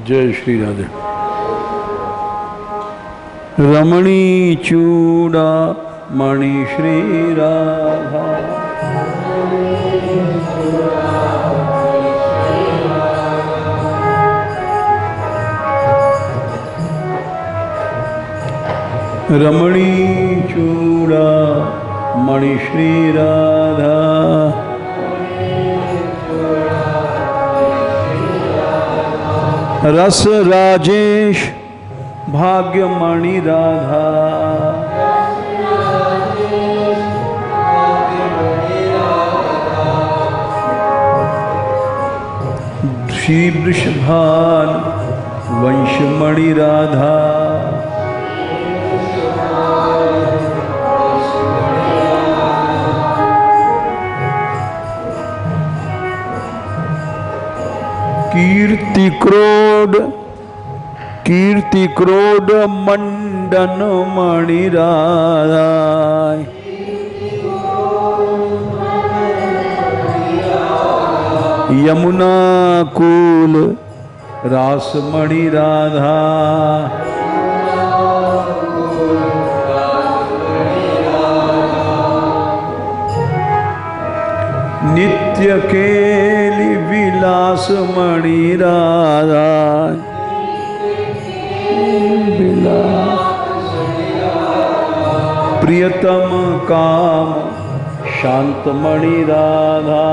जय श्री राधे। रमणी चूड़ा मणि श्री राधा, रमणी चूड़ा मणि श्री राधा, रस राजेश भाग्यमणि राधा, श्री वृषभान वंशमणि राधा, कीर्ति क्रोध मंडन मणि राधा, यमुना कूल रासमणि राधा, नित्य केली विलास मणि राधा, प्रियतम काम शांत मणि राधा,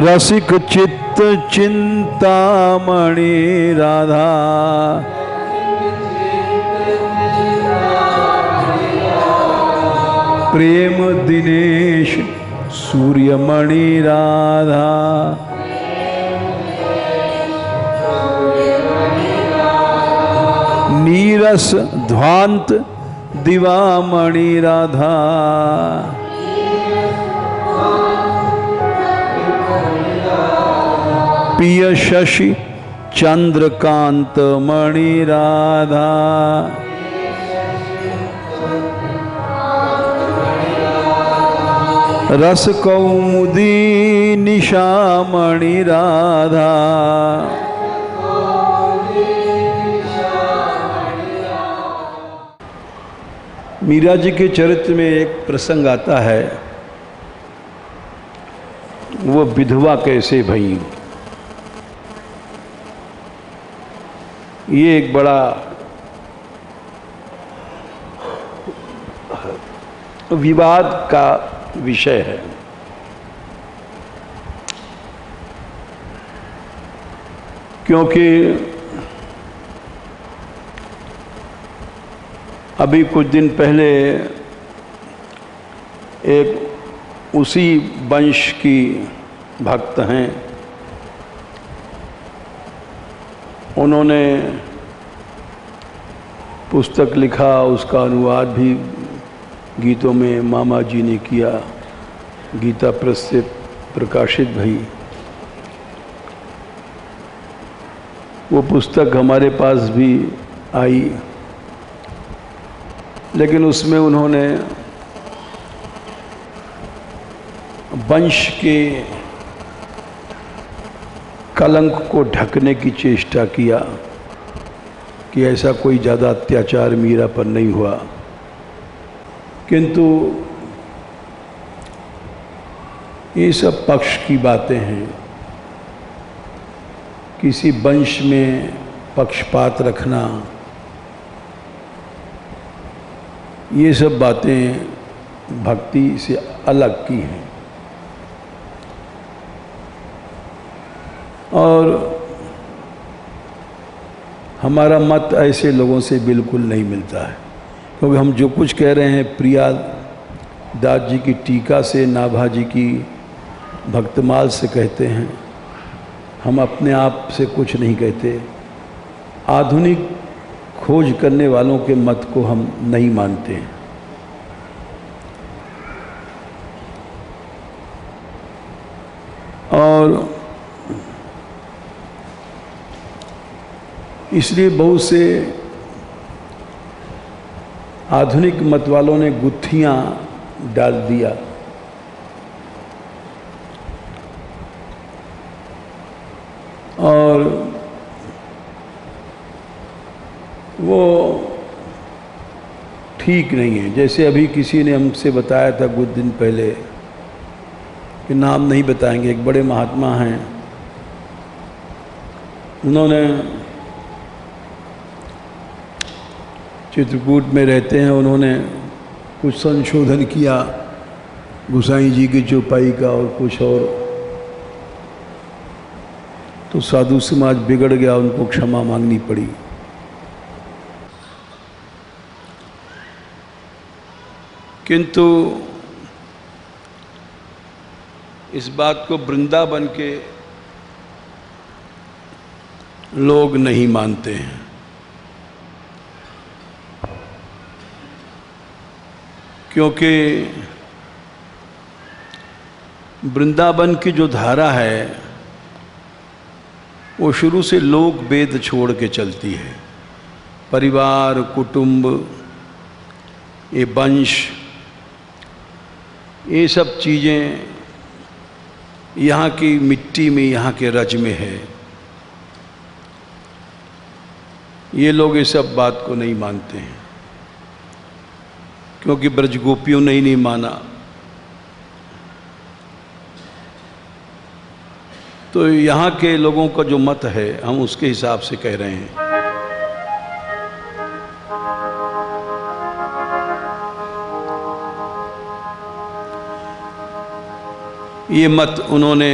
रसिक चित्त चिंता मणि राधा, प्रेम दिनेश सूर्यमणि राधा, नीरस ध्वांत दिवामणि राधा, पिय शशि चंद्रकांत मणि राधा, रस कौमुदी निशामणि राधा, मीरा जी के चरित्र में एक प्रसंग आता है, वो विधवा कैसे भई। ये एक बड़ा विवाद का विषय है। क्योंकि अभी कुछ दिन पहले एक उसी वंश की भक्त हैं, उन्होंने पुस्तक लिखा, उसका अनुवाद भी गीतों में मामा जी ने किया, गीता प्रेस से प्रकाशित भई। वो पुस्तक हमारे पास भी आई, लेकिन उसमें उन्होंने वंश के कलंक को ढकने की चेष्टा किया कि ऐसा कोई ज़्यादा अत्याचार मीरा पर नहीं हुआ। किंतु ये सब पक्ष की बातें हैं। किसी वंश में पक्षपात रखना, ये सब बातें भक्ति से अलग की हैं। और हमारा मत ऐसे लोगों से बिल्कुल नहीं मिलता है, क्योंकि हम जो कुछ कह रहे हैं प्रिया दास जी की टीका से, नाभा जी की भक्तमाल से कहते हैं। हम अपने आप से कुछ नहीं कहते। आधुनिक खोज करने वालों के मत को हम नहीं मानते हैं। और इसलिए बहुत से आधुनिक मत वालों ने गुत्थियां डाल दिया वो ठीक नहीं है। जैसे अभी किसी ने हमसे बताया था कुछ दिन पहले, कि नाम नहीं बताएंगे, एक बड़े महात्मा हैं, उन्होंने चित्रकूट में रहते हैं, उन्होंने कुछ संशोधन किया गोसाई जी की चौपाई का और कुछ और, तो साधु समाज बिगड़ गया, उनको क्षमा मांगनी पड़ी। किंतु इस बात को वृंदावन के लोग नहीं मानते हैं, क्योंकि वृंदावन की जो धारा है वो शुरू से लोक वेद छोड़ के चलती है। परिवार, कुटुंब, ये वंश, ये सब चीज़ें यहाँ की मिट्टी में, यहाँ के रज में है। ये लोग ये सब बात को नहीं मानते हैं, क्योंकि ब्रजगोपियों ने ही नहीं माना। तो यहाँ के लोगों का जो मत है, हम उसके हिसाब से कह रहे हैं। ये मत उन्होंने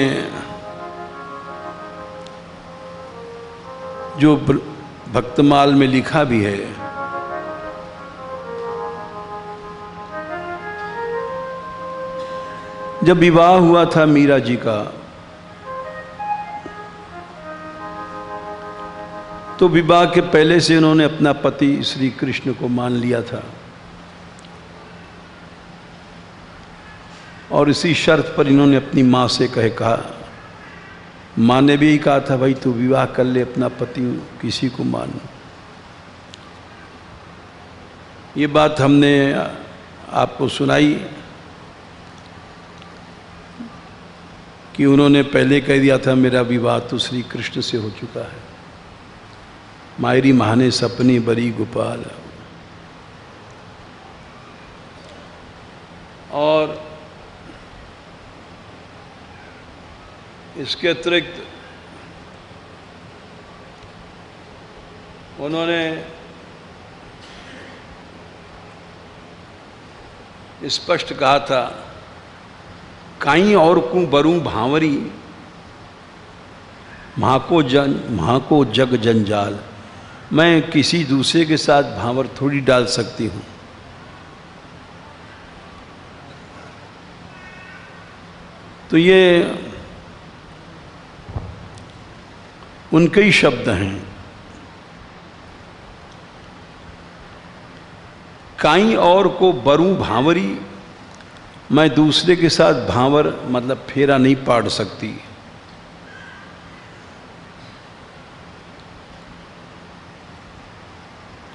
जो भक्तमाल में लिखा भी है, जब विवाह हुआ था मीरा जी का, तो विवाह के पहले से उन्होंने अपना पति श्री कृष्ण को मान लिया था, और इसी शर्त पर इन्होंने अपनी माँ से कहा, माँ ने भी यही कहा था, भाई तू विवाह कर ले, अपना पति किसी को मान। ये बात हमने आपको सुनाई कि उन्होंने पहले कह दिया था मेरा विवाह तो श्री कृष्ण से हो चुका है। मायरी महाने सपने बरी गोपाल। और इसके अतिरिक्त उन्होंने स्पष्ट कहा था, काई और को बरूं भांवरी, महाको जग जंजाल। मैं किसी दूसरे के साथ भांवर थोड़ी डाल सकती हूँ। तो ये उनके ही शब्द हैं। काई और को बरूं भांवरी, मैं दूसरे के साथ भांवर मतलब फेरा नहीं पाड़ सकती।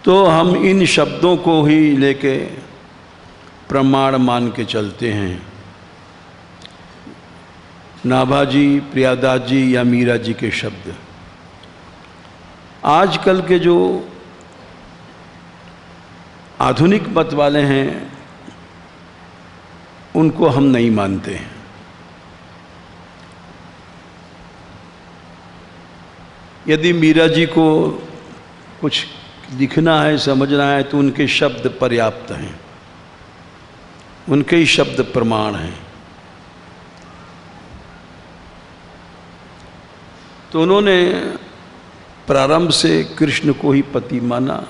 तो हम इन शब्दों को ही लेके प्रमाण मान के चलते हैं। नाभाजी, प्रियादास जी या मीरा जी के शब्द आजकल के जो आधुनिक मत वाले हैं उनको हम नहीं मानते हैं। यदि मीरा जी को कुछ लिखना है, समझना है, तो उनके शब्द पर्याप्त हैं, उनके ही शब्द प्रमाण हैं। तो उन्होंने प्रारंभ से कृष्ण को ही पति माना,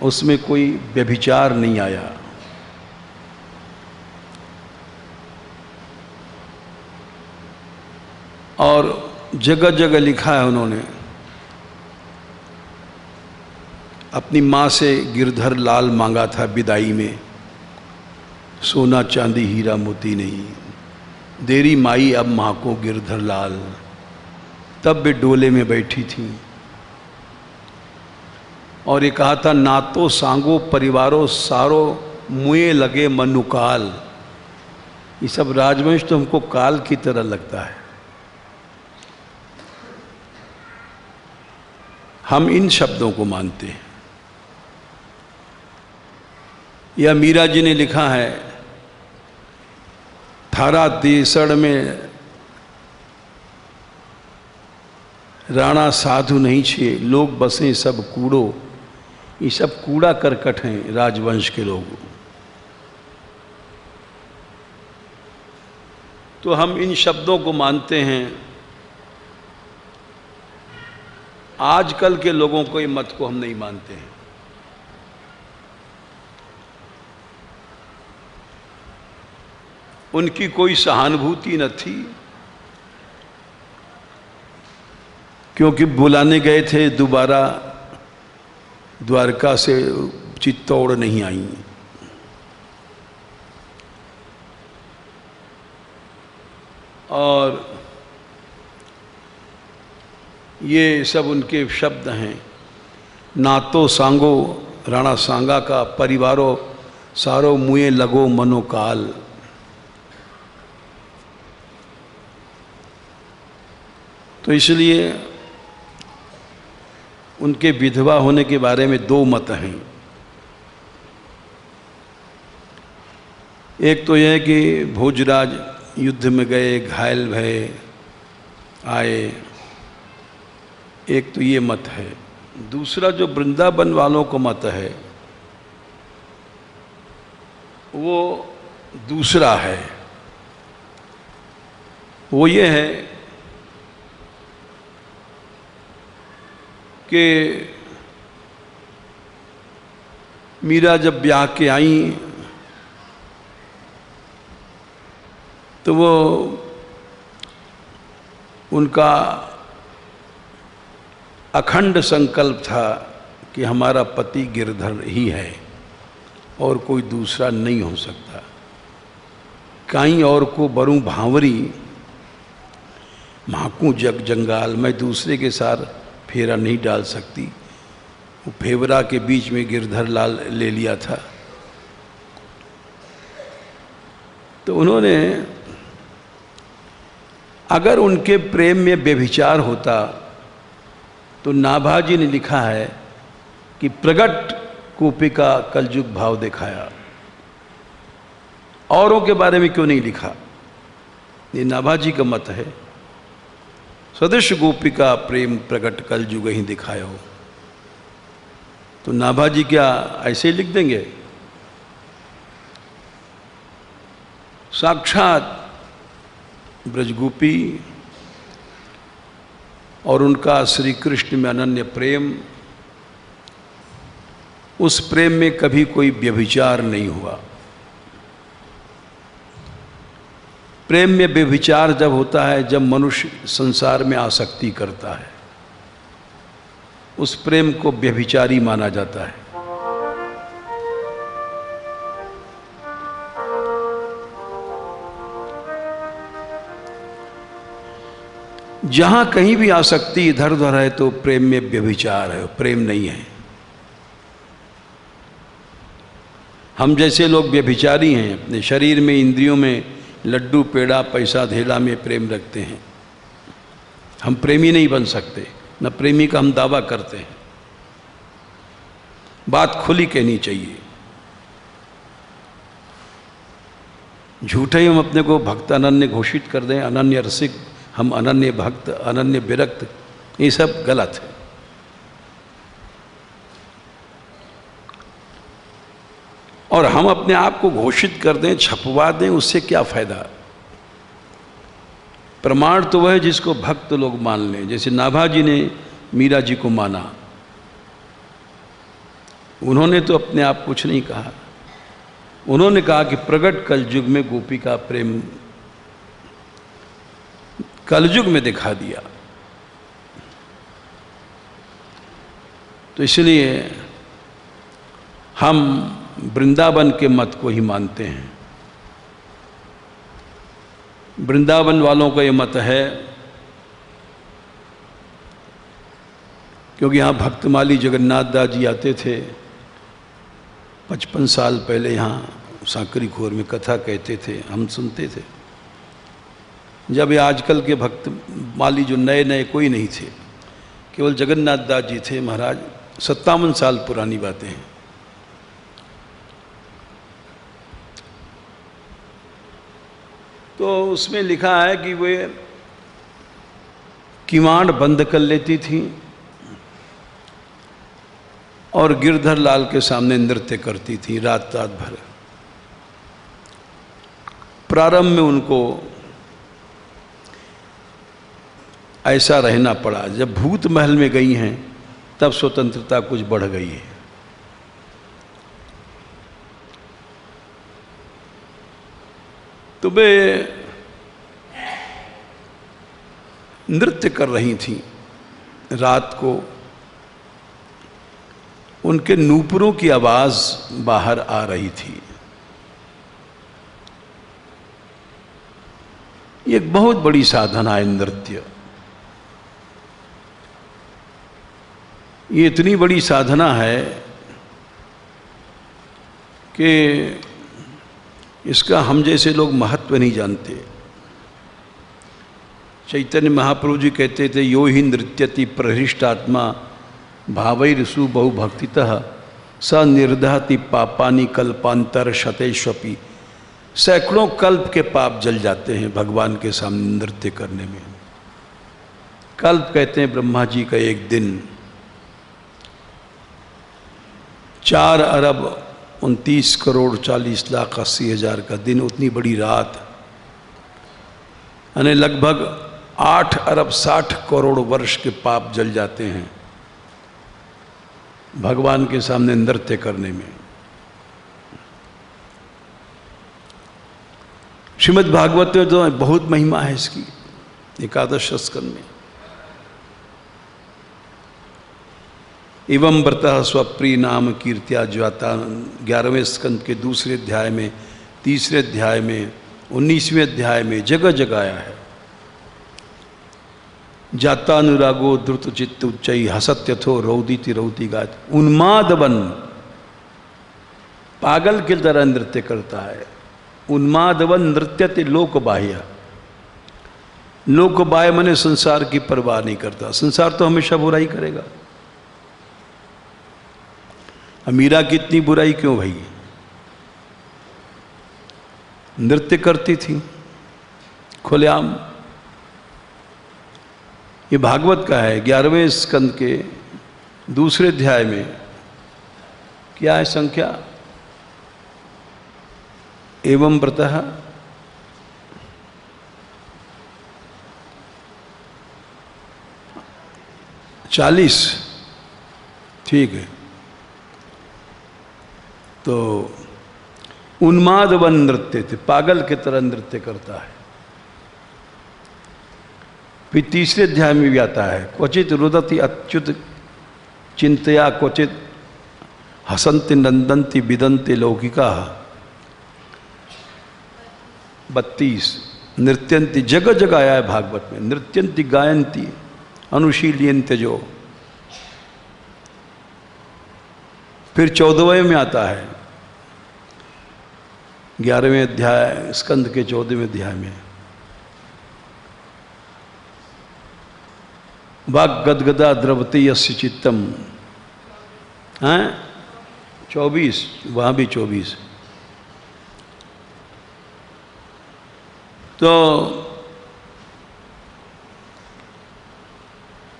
उसमें कोई व्यभिचार नहीं आया। और जगह जगह लिखा है उन्होंने, अपनी माँ से गिरधर लाल मांगा था विदाई में, सोना चांदी हीरा मोती नहीं, देरी माई अब माँ को गिरधर लाल। तब वे डोले में बैठी थी और ये कहा था, नातो सांगो परिवारों सारो मुए लगे मनुकाल। ये सब राजवंश तो हमको काल की तरह लगता है। हम इन शब्दों को मानते हैं। या मीरा जी ने लिखा है, थारा देसड़ में राणा साधु नहीं छे, लोग बसे सब कूड़ो। ये सब कूड़ा करकट हैं राजवंश के लोग। तो हम इन शब्दों को मानते हैं। आजकल के लोगों को ये मत को हम नहीं मानते हैं। उनकी कोई सहानुभूति न थी, क्योंकि बुलाने गए थे दोबारा द्वारका से, चित्तौड़ नहीं आई। और ये सब उनके शब्द हैं। नातो सांगो राणा सांगा का, परिवारो सारो मुए लगो मनोकाल। तो इसलिए उनके विधवा होने के बारे में दो मत हैं। एक तो यह कि भोजराज युद्ध में गए, घायल भये, आए, एक तो ये मत है। दूसरा जो वृंदावन वालों को मत है वो दूसरा है। वो ये है कि मीरा जब ब्याह के आई तो वो उनका अखंड संकल्प था कि हमारा पति गिरधर ही है और कोई दूसरा नहीं हो सकता। कहीं और को बरूं भांवरी, महाकू जग जंगाल, मैं दूसरे के साथ फेरा नहीं डाल सकती। वो फेवरा के बीच में गिरधर लाल ले लिया था। तो उन्होंने, अगर उनके प्रेम में व्यभिचार होता तो नाभाजी ने लिखा है कि प्रगट कूपी का कलयुग भाव दिखाया। औरों के बारे में क्यों नहीं लिखा? ये नाभाजी का मत है। सदृश गोपिका प्रेम प्रगट कलयुग ही दिखाया हो। तो नाभाजी क्या ऐसे ही लिख देंगे? साक्षात ब्रजगोपी और उनका श्री कृष्ण में अनन्य प्रेम, उस प्रेम में कभी कोई व्यभिचार नहीं हुआ। प्रेम में व्यभिचार जब होता है, जब मनुष्य संसार में आसक्ति करता है, उस प्रेम को व्यभिचारी माना जाता है। जहां कहीं भी आसक्ति इधर उधर है तो प्रेम में व्यभिचार है, प्रेम नहीं है। हम जैसे लोग व्यभिचारी हैं, अपने शरीर में, इंद्रियों में लड्डू पेड़ा पैसा धेला में प्रेम रखते हैं। हम प्रेमी नहीं बन सकते, न प्रेमी का हम दावा करते हैं। बात खुली कहनी चाहिए। झूठे ही हम अपने को भक्त अनन्य घोषित कर दें, अनन्य रसिक, हम अनन्य भक्त, अनन्य विरक्त, ये सब गलत है। और हम अपने आप को घोषित कर दें, छपवा दें, उससे क्या फायदा? प्रमाण तो वह है जिसको भक्त लोग मान लें। जैसे नाभाजी ने मीरा जी को माना, उन्होंने तो अपने आप कुछ नहीं कहा। उन्होंने कहा कि प्रगट कलयुग में गोपी का प्रेम कलयुग में दिखा दिया। तो इसलिए हम वृंदावन के मत को ही मानते हैं। वृंदावन वालों का ये मत है, क्योंकि यहाँ भक्तमाली जगन्नाथ दास जी आते थे 55 साल पहले, यहाँ सांकरी खोर में कथा कहते थे, हम सुनते थे। जब ये आजकल के भक्त माली जो नए नए कोई नहीं थे, केवल जगन्नाथ दास जी थे महाराज। 57 साल पुरानी बातें हैं। तो उसमें लिखा है कि वे किवाड़ बंद कर लेती थी और गिरधर लाल के सामने नृत्य करती थी रात रात भर। प्रारंभ में उनको ऐसा रहना पड़ा, जब भूत महल में गई हैं तब स्वतंत्रता कुछ बढ़ गई है। तो वे नृत्य कर रही थी रात को, उनके नूपुरों की आवाज बाहर आ रही थी। ये एक बहुत बड़ी साधना है नृत्य। ये इतनी बड़ी साधना है कि इसका हम जैसे लोग महत्व नहीं जानते। चैतन्य महाप्रभु जी कहते थे, यो ही नृत्यति प्रहृष्टात्मा भावैरसु बहु भक्तितः स निर्दहति पापानि कल्पांतर शतेष्वपि। सैकड़ों कल्प के पाप जल जाते हैं भगवान के सामने नृत्य करने में। कल्प कहते हैं ब्रह्मा जी का एक दिन, 4 अरब 29 करोड़ 40 लाख 80 हजार का दिन, उतनी बड़ी रात, यानी लगभग 8 अरब 60 करोड़ वर्ष के पाप जल जाते हैं भगवान के सामने नृत्य करने में। श्रीमद् भागवत में तो बहुत महिमा है इसकी, 11 स्कंद में। एवं व्रतः स्वप्रिय नाम कीर्त्या ज्वाता, 11वें स्कंद के दूसरे अध्याय में, तीसरे अध्याय में, 19वें अध्याय में जगह जगह आया है। जातानुरागो द्रुत चित्त उच्चई हसत्यथो रौदीति रौती गात। उन्माद बन पागल की तरह नृत्य करता है। उन्मादवन नृत्यति लोक बाह्य। लोक बाह्य माने संसार की परवाह नहीं करता। संसार तो हमेशा बुराई करेगा। मीरा की इतनी बुराई क्यों भाई? नृत्य करती थी खुलेआम। ये भागवत का है 11वें स्कंद के दूसरे अध्याय में। क्या है संख्या? एवं व्रतः 40। ठीक है। तो उन्मादवन नृत्य थे, पागल की तरह नृत्य करता है। फिर तीसरे अध्याय में भी आता है, क्वचित रुदति अच्युत चिंतया क्वचित हसंति नंदंति विदंति लौकिका। 32 नृत्यंती, जगह जगह आया है भागवत में। नृत्यंती गायंती अनुशील्यंत्य जो। फिर 14वें में आता है 11वें अध्याय स्कंद के 14वें अध्याय में, वाग गदगदा द्रवती यस्य चित्तम है 24, वहां भी 24। तो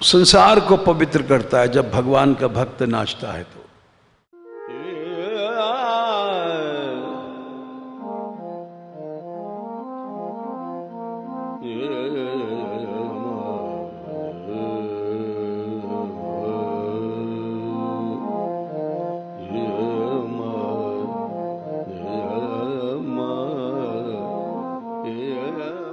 संसार को पवित्र करता है जब भगवान का भक्त नाचता है तो। Yeah.